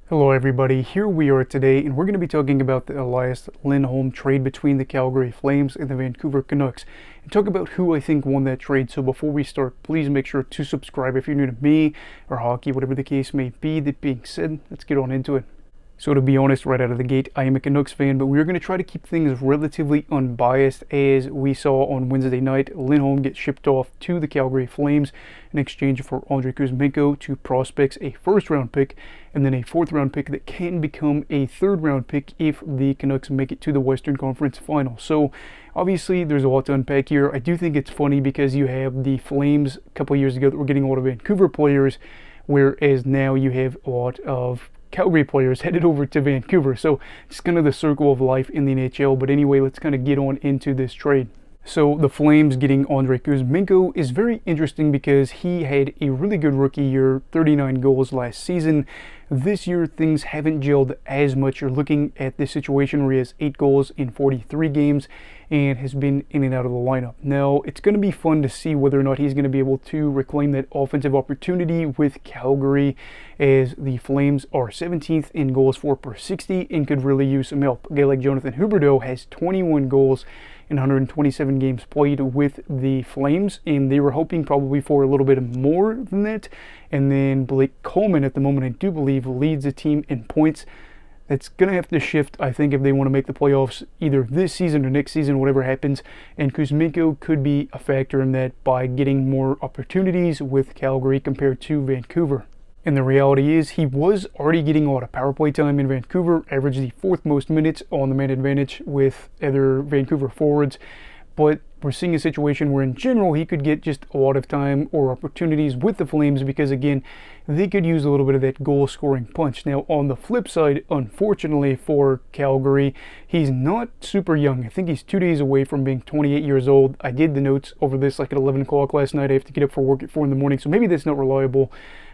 Hello everybody, here we are today and we're going to be talking about the Elias Lindholm trade between the Calgary Flames and the Vancouver Canucks and talk about who I think won that trade. So before we start, please make sure to subscribe if you're new to me or hockey, whatever the case may be. That being said, let's get on into it. So to be honest, right out of the gate, I am a Canucks fan, but we're going to try to keep things relatively unbiased. As we saw on Wednesday night, Lindholm gets shipped off to the Calgary Flames in exchange for Andrei Kuzmenko, two prospects, a first-round pick, and then a fourth-round pick that can become a third-round pick if the Canucks make it to the Western Conference Final. So obviously, there's a lot to unpack here. I do think it's funny because you have the Flames a couple of years ago that were getting a lot of Vancouver players, whereas now you have a lot of Calgary players headed over to Vancouver. So it's kind of the circle of life in the NHL. But anyway, let's kind of get on into this trade. So the Flames getting Andrei Kuzmenko is very interesting because he had a really good rookie year, 39 goals last season. This year things haven't gelled as much. You're looking at this situation where he has 8 goals in 43 games and has been in and out of the lineup. Now it's going to be fun to see whether or not he's going to be able to reclaim that offensive opportunity with Calgary, as the Flames are 17th in goals for per 60 and could really use some help. A guy like Jonathan Huberdeau has 21 goals in 127 games played with the Flames, and they were hoping probably for a little bit more than that. And then Blake Coleman, at the moment, I do believe, leads the team in points. That's going to have to shift, I think, if they want to make the playoffs either this season or next season, whatever happens. And Kuzmenko could be a factor in that by getting more opportunities with Calgary compared to Vancouver. And the reality is he was already getting a lot of power play time in Vancouver, averaged the 4th most minutes on the man advantage with other Vancouver forwards. But we're seeing a situation where in general he could get just a lot of time or opportunities with the Flames because, again, they could use a little bit of that goal scoring punch. Now on the flip side, unfortunately for Calgary, he's not super young. I think he's 2 days away from being 28 years old. I did the notes over this like at 11 o'clock last night. I have to get up for work at 4 in the morning, so maybe that's not reliable.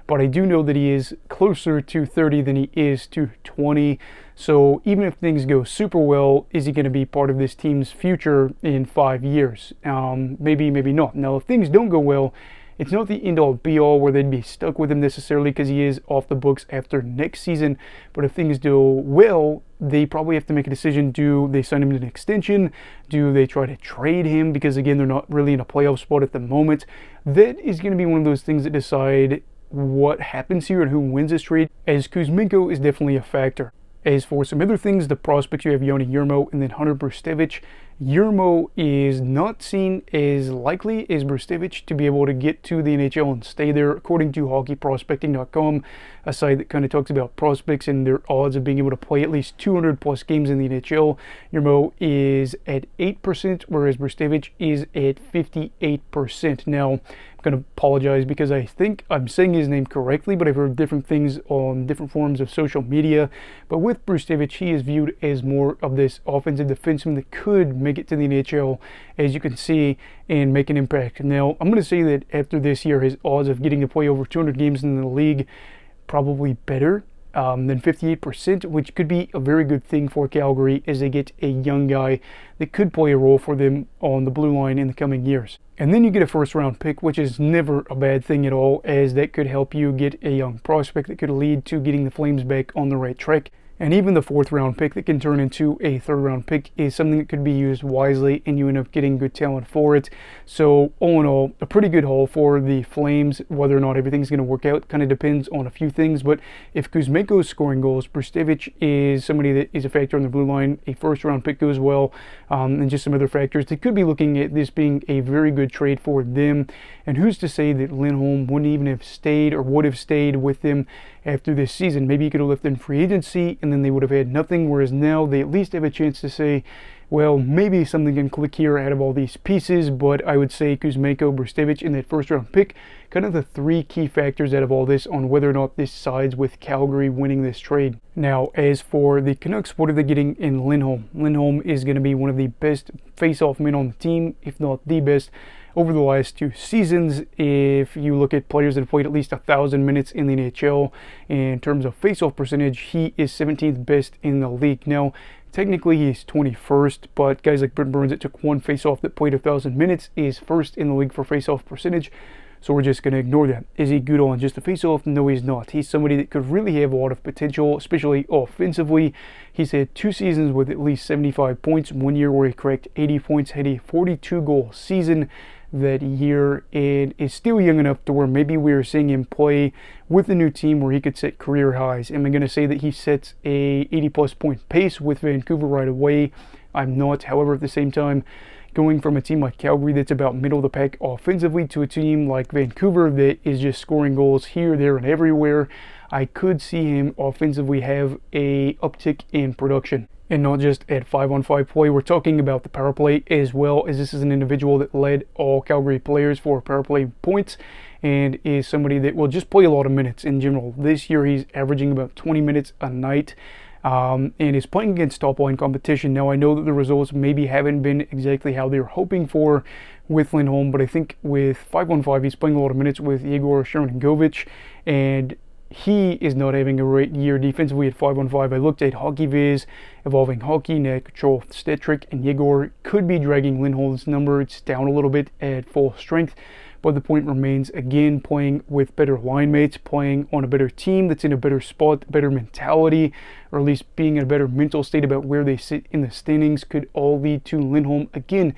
But I do know that he is closer to 30 than he is to 20. So even if things go super well, is he going to be part of this team's future in 5 years? Maybe, maybe not. Now, if things don't go well, it's not the end-all be-all where they'd be stuck with him necessarily because he is off the books after next season. But if things do well, they probably have to make a decision. Do they sign him to an extension? Do they try to trade him? Because, again, they're not really in a playoff spot at the moment. That is going to be one of those things that decide what happens here and who wins this trade, as Kuzmenko is definitely a factor. As for some other things, the prospects, you have Joni Jurmo and then Hunter Brustevich. Jurmo is not seen as likely as Brustevich to be able to get to the NHL and stay there, according to hockeyprospecting.com, a site that kind of talks about prospects and their odds of being able to play at least 200 plus games in the NHL. Jurmo is at 8%, whereas Brustevich is at 58%. Now, I'm going to apologize because I think I'm saying his name correctly, but I've heard different things on different forms of social media. But with Brustevich, he is viewed as more of this offensive defenseman that could make it to the NHL, as you can see, and make an impact. Now, I'm going to say that after this year, his odds of getting to play over 200 games in the league probably better than 58%, which could be a very good thing for Calgary as they get a young guy that could play a role for them on the blue line in the coming years. And then you get a first-round pick, which is never a bad thing at all, as that could help you get a young prospect that could lead to getting the Flames back on the right track. And even the 4th-round pick that can turn into a 3rd-round pick is something that could be used wisely, and you end up getting good talent for it. So, all in all, a pretty good haul for the Flames. Whether or not everything's going to work out kind of depends on a few things. But if Kuzmenko is scoring goals, Brustevich is somebody that is a factor on the blue line, a 1st-round pick goes well, and just some other factors. They could be looking at this being a very good trade for them. And who's to say that Lindholm wouldn't even have stayed or would have stayed with them after this season? Maybe he could have left in free agency and then they would have had nothing, whereas now they at least have a chance to say, well, maybe something can click here out of all these pieces. But I would say Kuzmenko, Brustevich, and that 1st-round pick, kind of the 3 key factors out of all this on whether or not this sides with Calgary winning this trade. Now, as for the Canucks, what are they getting in Lindholm? Lindholm is going to be one of the best face-off men on the team, if not the best, over the last 2 seasons. If you look at players that have played at least 1,000 minutes in the NHL, in terms of face-off percentage, he is 17th best in the league. Now, technically he's 21st, but guys like Brent Burns that took 1 face-off that played 1,000 minutes is 1st in the league for face-off percentage. so we're just going to ignore that. Is he good on just a face-off? No, he's not. He's somebody that could really have a lot of potential, especially offensively. He's had 2 seasons with at least 75 points, 1 year where he cracked 80 points, had a 42-goal season that year, and is still young enough to where maybe we're seeing him play with a new team where he could set career highs. Am I going to say that he sets a 80-plus point pace with Vancouver right away? I'm not. However, at the same time, going from a team like Calgary that's about middle of the pack offensively to a team like Vancouver that is just scoring goals here, there, and everywhere, I could see him offensively have a uptick in production. And not just at 5-on-5 play, we're talking about the power play as well, as this is an individual that led all Calgary players for power play points and is somebody that will just play a lot of minutes in general. This year he's averaging about 20 minutes a night and is playing against top line competition. Now I know that the results maybe haven't been exactly how they were hoping for with Lindholm, but I think with 5-on-5 he's playing a lot of minutes with Yegor Sharangovich, and he is not having a great year defensively at 5-on-5. I looked at HockeyViz, Evolving Hockey, Net Control, Stat-Trick, and Yegor could be dragging Lindholm's number. It's down a little bit at full strength, but the point remains, again, playing with better line mates, playing on a better team that's in a better spot, better mentality, or at least being in a better mental state about where they sit in the standings could all lead to Lindholm, again,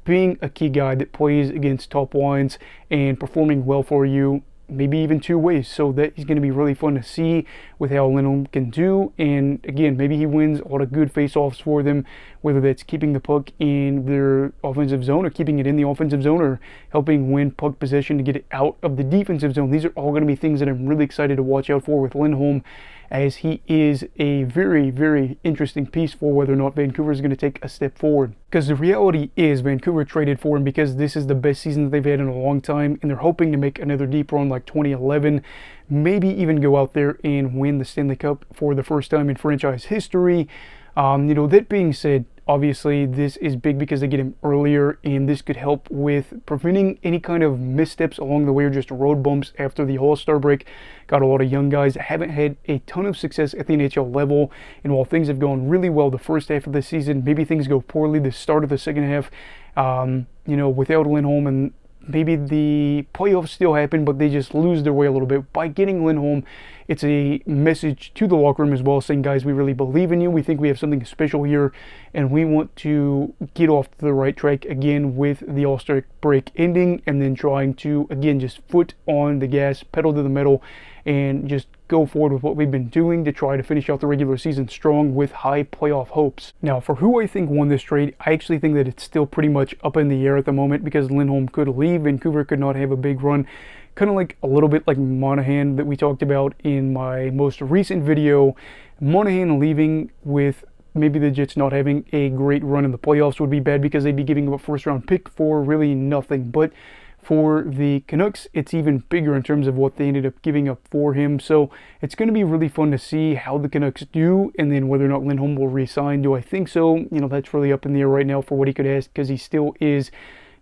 being a key guy that plays against top lines and performing well for you, maybe even 2 ways. So that is going to be really fun to see with how Lindholm can do. And again, maybe he wins a lot of good face-offs for them, whether that's keeping the puck in their offensive zone or keeping it in the offensive zone or helping win puck possession to get it out of the defensive zone. These are all going to be things that I'm really excited to watch out for with Lindholm, as he is a very, very interesting piece for whether or not Vancouver is going to take a step forward. Because the reality is Vancouver traded for him because this is the best season that they've had in a long time, and they're hoping to make another deep run like 2011, maybe even go out there and win the Stanley Cup for the first time in franchise history. That being said, obviously this is big because they get him earlier, and this could help with preventing any kind of missteps along the way or just road bumps after the All-Star break. Got a lot of young guys that haven't had a ton of success at the NHL level, and while things have gone really well the first half of the season, maybe things go poorly the start of the second half, without Lindholm, and maybe the playoffs still happen, but they just lose their way a little bit. By getting Lindholm, it's a message to the locker room as well, saying, guys, we really believe in you. We think we have something special here, and we want to get off the right track again with the All-Star break ending, and then trying to, again, just foot on the gas, pedal to the metal, and just go forward with what we've been doing to try to finish out the regular season strong with high playoff hopes. Now, for who I think won this trade, I actually think that it's still pretty much up in the air at the moment because Lindholm could leave. Vancouver could not have a big run. Kind of like a little bit like Monahan that we talked about in my most recent video. Monahan leaving with maybe the Jets not having a great run in the playoffs would be bad because they'd be giving up a first-round pick for really nothing. But for the Canucks, it's even bigger in terms of what they ended up giving up for him. So it's going to be really fun to see how the Canucks do, and then whether or not Lindholm will re-sign. Do I think so? That's really up in the air right now for what he could ask, because he still is,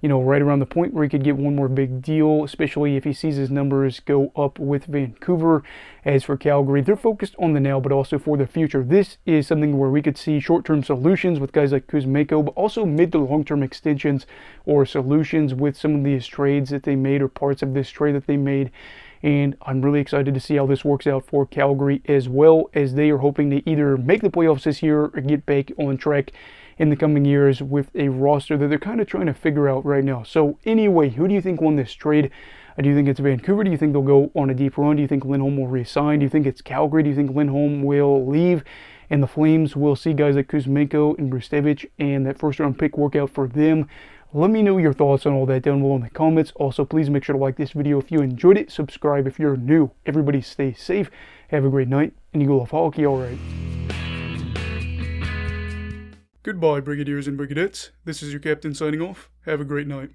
right around the point where he could get one more big deal, especially if he sees his numbers go up with Vancouver. As for Calgary, they're focused on the now, but also for the future. This is something where we could see short-term solutions with guys like Kuzmenko, but also mid to long-term extensions or solutions with some of these trades that they made or parts of this trade that they made. And I'm really excited to see how this works out for Calgary, as well as they are hoping to either make the playoffs this year or get back on track in the coming years with a roster that they're kind of trying to figure out right now. So anyway, who do you think won this trade? Do you think it's Vancouver? Do you think they'll go on a deep run? Do you think Lindholm will re-sign? Do you think it's Calgary? Do you think Lindholm will leave and the Flames will see guys like Kuzmenko and Brustevich and that first-round pick work out for them? Let me know your thoughts on all that down below in the comments. Also, please make sure to like this video if you enjoyed it. Subscribe if you're new. Everybody stay safe. Have a great night, and you go love hockey, all right. Goodbye, Brigadiers and Brigadettes. This is your captain signing off. Have a great night.